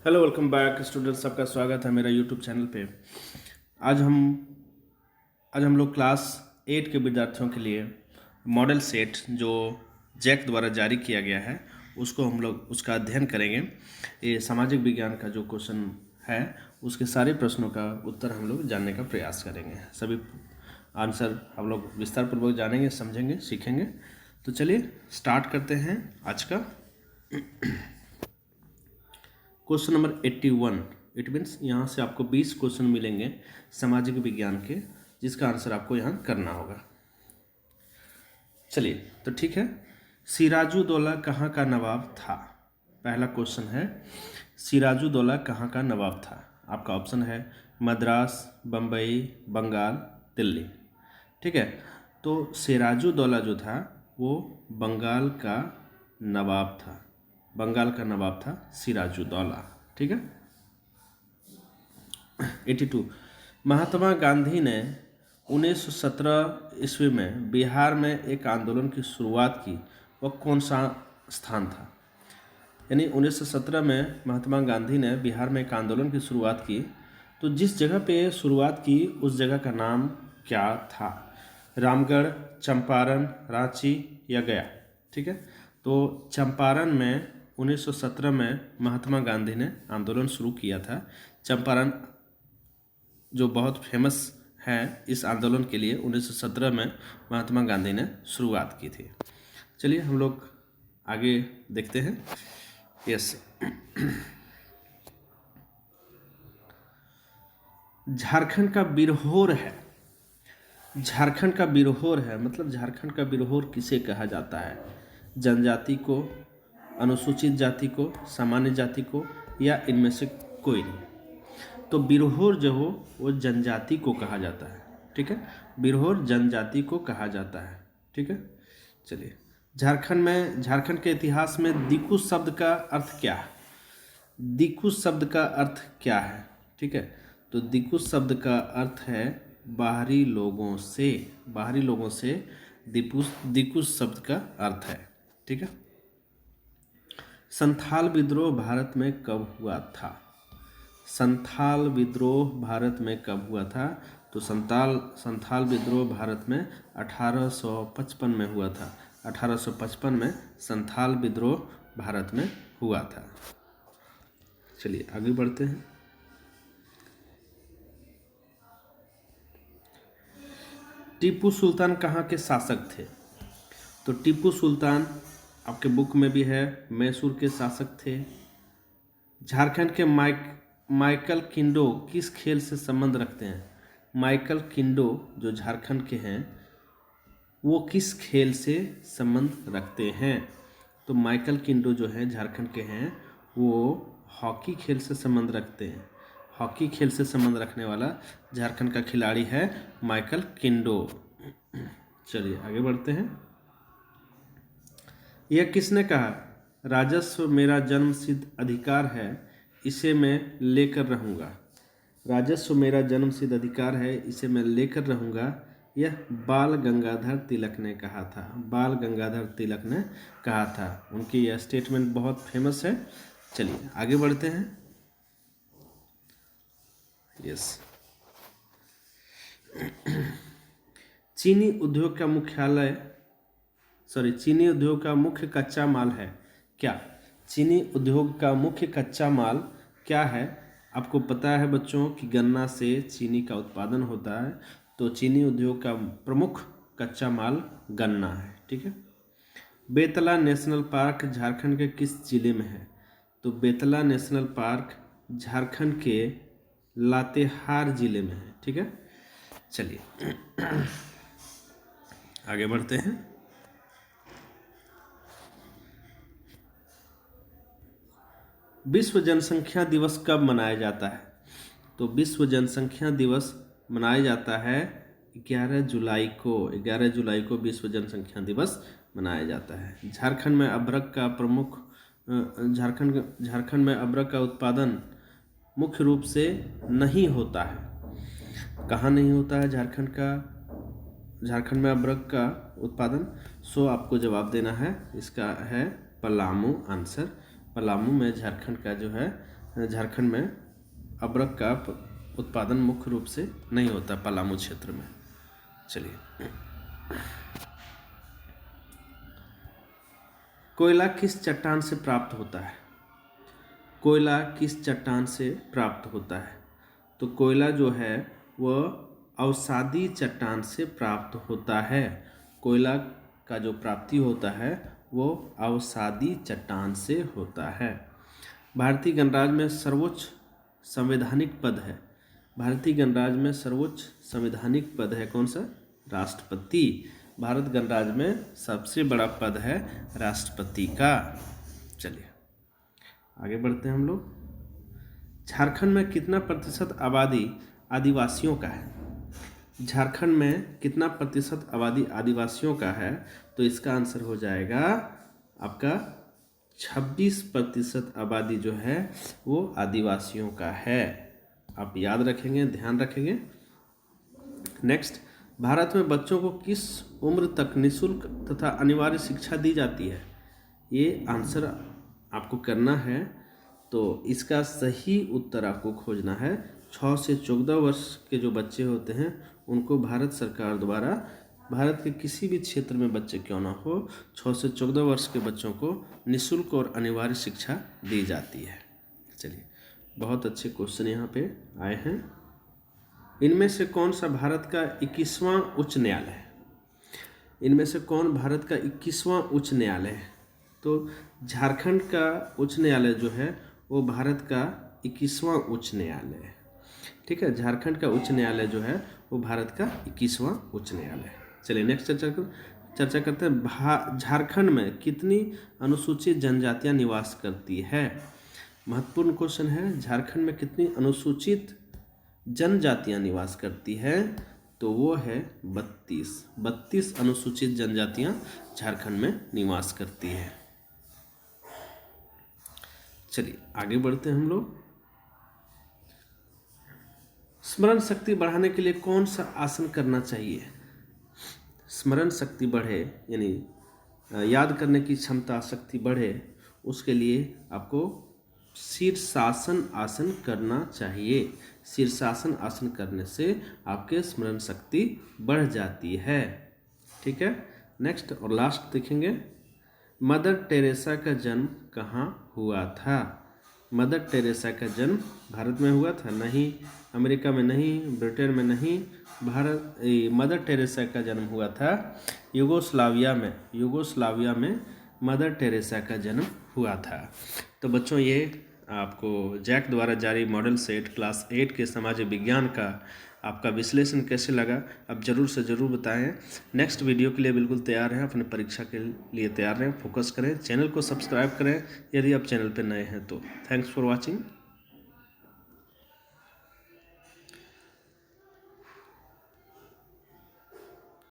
Hello welcome back students, सबका स्वागत है मेरा यूट्यूब चैनल पे। आज हम आज हम लोग क्लास 8 के विद्यार्थियों के लिए मॉडल सेट जो जैक द्वारा जारी किया गया है उसको हम लोग उसका अध्ययन करेंगे। ये सामाजिक विज्ञान का जो क्वेश्चन है उसके सारे प्रश्नों का उत्तर हम लोग जानने का प्रयास करेंगे। सभी आंसर हम लोग विस्तार पूर्वक जानेंगे, समझेंगे, सीखेंगे। तो चलिए स्टार्ट करते हैं आज का क्वेश्चन नंबर 81। इट मीन्स यहाँ से आपको 20 क्वेश्चन मिलेंगे सामाजिक विज्ञान के, जिसका आंसर आपको यहाँ करना होगा। चलिए तो ठीक है। सिराजुद्दौला कहाँ का नवाब था? पहला क्वेश्चन है, सिराजुद्दौला कहाँ का नवाब था? आपका ऑप्शन है मद्रास, बम्बई, बंगाल, दिल्ली। ठीक है, तो सिराजुद्दौला जो था वो बंगाल का नवाब था। बंगाल का नवाब था सिराजुद्दौला। ठीक है। 82। महात्मा गांधी ने 1917 ईस्वी में बिहार में एक आंदोलन की शुरुआत की, वह कौन सा स्थान था? यानी 1917 में महात्मा गांधी ने बिहार में एक आंदोलन की शुरुआत की, तो जिस जगह पे शुरुआत की उस जगह का नाम क्या था? रामगढ़, चंपारण, रांची या गया? ठीक है, तो चंपारण में 1917 में महात्मा गांधी ने आंदोलन शुरू किया था। चंपारण जो बहुत फेमस है इस आंदोलन के लिए 1917 में महात्मा गांधी ने शुरुआत की थी। चलिए हम लोग आगे देखते हैं। यस, झारखंड का बिरहोर है। झारखंड का बिरहोर है मतलब झारखंड का बिरहोर किसे कहा जाता है? जनजाति को, अनुसूचित जाति को, सामान्य जाति को, या इनमें से कोई नहीं? तो बिरहोर जो हो वो जनजाति को कहा जाता है। ठीक है, बिरहोर जनजाति को कहा जाता है। ठीक है। चलिए, झारखंड के इतिहास में दिकु शब्द का अर्थ क्या है? दिकु शब्द का अर्थ क्या है? ठीक है, तो दिकु शब्द का अर्थ है बाहरी लोगों से। बाहरी लोगों से दिकु शब्द का अर्थ है। ठीक है। संथाल विद्रोह भारत में कब हुआ था? संथाल विद्रोह भारत में कब हुआ था? तो संथाल विद्रोह भारत में 1855 में हुआ था। 1855 में संथाल विद्रोह भारत में हुआ था। चलिए आगे बढ़ते हैं। टीपू सुल्तान कहाँ के शासक थे? तो टीपू सुल्तान आपके बुक में भी है, मैसूर के शासक थे। झारखंड के माइकल किंडो किस खेल से संबंध रखते हैं? माइकल किंडो जो झारखंड के हैं वो किस खेल से संबंध रखते हैं? तो माइकल किंडो जो है झारखंड के हैं वो हॉकी खेल से संबंध रखते हैं। हॉकी खेल से संबंध रखने वाला झारखंड का खिलाड़ी है माइकल किंडो। चलिए आगे बढ़ते हैं। यह किसने कहा? राजस्व मेरा जन्मसिद्ध अधिकार है, इसे मैं लेकर रहूँगा। राजस्व मेरा जन्मसिद्ध अधिकार है, इसे मैं लेकर रहूँगा, यह बाल गंगाधर तिलक ने कहा था। बाल गंगाधर तिलक ने कहा था। उनकी यह स्टेटमेंट बहुत फेमस है। चलिए आगे बढ़ते हैं। यस, चीनी उद्योग का मुख्य कच्चा माल है क्या? चीनी उद्योग का मुख्य कच्चा माल क्या है? आपको पता है बच्चों कि गन्ना से चीनी का उत्पादन होता है, तो चीनी उद्योग का प्रमुख कच्चा माल गन्ना है। ठीक है। बेतला नेशनल पार्क झारखंड के किस जिले में है? तो बेतला नेशनल पार्क झारखंड के लातेहार जिले में है। ठीक है। चलिए आगे बढ़ते हैं। विश्व जनसंख्या दिवस कब मनाया जाता है? तो विश्व जनसंख्या दिवस मनाया जाता है 11 जुलाई को। 11 जुलाई को विश्व जनसंख्या दिवस मनाया जाता है। झारखंड में अबरक का उत्पादन मुख्य रूप से नहीं होता है। कहाँ नहीं होता है झारखंड में अबरक का उत्पादन? सो आपको जवाब देना है, इसका है पलामू आंसर। पलामू में झारखंड का जो है झारखंड में अबरक का उत्पादन मुख्य रूप से नहीं होता पलामू क्षेत्र में। चलिए, कोयला किस चट्टान से प्राप्त होता है? कोयला किस चट्टान से प्राप्त होता है? तो कोयला जो है वह अवसादी चट्टान से प्राप्त होता है। कोयला का जो प्राप्ति होता है वो अवसादी चट्टान से होता है। भारतीय गणराज्य में सर्वोच्च संवैधानिक पद है। भारतीय गणराज्य में सर्वोच्च संवैधानिक पद है कौन सा? राष्ट्रपति। भारत गणराज्य में सबसे बड़ा पद है राष्ट्रपति का। चलिए आगे बढ़ते हैं हम लोग। झारखंड में कितना प्रतिशत आबादी आदिवासियों का है? झारखंड में कितना प्रतिशत आबादी आदिवासियों का है? तो इसका आंसर हो जाएगा आपका 26% आबादी जो है वो आदिवासियों का है। आप याद रखेंगे, ध्यान रखेंगे। नेक्स्ट, भारत में बच्चों को किस उम्र तक निःशुल्क तथा अनिवार्य शिक्षा दी जाती है? ये आंसर आपको करना है, तो इसका सही उत्तर आपको खोजना है। 6 से 14 वर्ष के जो बच्चे होते हैं उनको भारत सरकार द्वारा, भारत के किसी भी क्षेत्र में बच्चे क्यों ना हो, 6 से 14 वर्ष के बच्चों को निःशुल्क और अनिवार्य शिक्षा दी जाती है। चलिए, बहुत अच्छे क्वेश्चन यहाँ पे आए हैं। इनमें से कौन सा भारत का 21वां उच्च न्यायालय है? इनमें से कौन भारत का 21वां उच्च न्यायालय है? तो झारखंड का उच्च न्यायालय जो है वो भारत का 21वां उच्च न्यायालय है। ठीक है, झारखंड का उच्च न्यायालय जो है वो भारत का 21वां उच्च न्यायालय है। चलिए नेक्स्ट चर्चा करते हैं। झारखंड में कितनी अनुसूचित जनजातियां निवास करती है? महत्वपूर्ण क्वेश्चन है। झारखंड में कितनी अनुसूचित जनजातियां निवास करती है? तो वो है 32 अनुसूचित जनजातियां झारखंड में निवास करती है। चलिए आगे बढ़ते हैं हम लोग। स्मरण शक्ति बढ़ाने के लिए कौन सा आसन करना चाहिए? स्मरण शक्ति बढ़े यानी याद करने की क्षमता शक्ति बढ़े, उसके लिए आपको शीर्षासन आसन करना चाहिए। शीर्षासन आसन करने से आपके स्मरण शक्ति बढ़ जाती है। ठीक है, नेक्स्ट और लास्ट देखेंगे। मदर टेरेसा का जन्म कहाँ हुआ था? मदर टेरेसा का जन्म भारत में हुआ था? नहीं। अमेरिका में नहीं, ब्रिटेन में नहीं। मदर टेरेसा का जन्म हुआ था यूगोस्लाविया में मदर टेरेसा का जन्म हुआ था। तो बच्चों, ये आपको जैक द्वारा जारी मॉडल सेट क्लास 8 के समाज विज्ञान का आपका विश्लेषण कैसे लगा आप ज़रूर से ज़रूर बताएं। नेक्स्ट वीडियो के लिए बिल्कुल तैयार हैं, अपने परीक्षा के लिए तैयार रहें, फोकस करें, चैनल को सब्सक्राइब करें यदि आप चैनल पर नए हैं तो। Thanks for watching.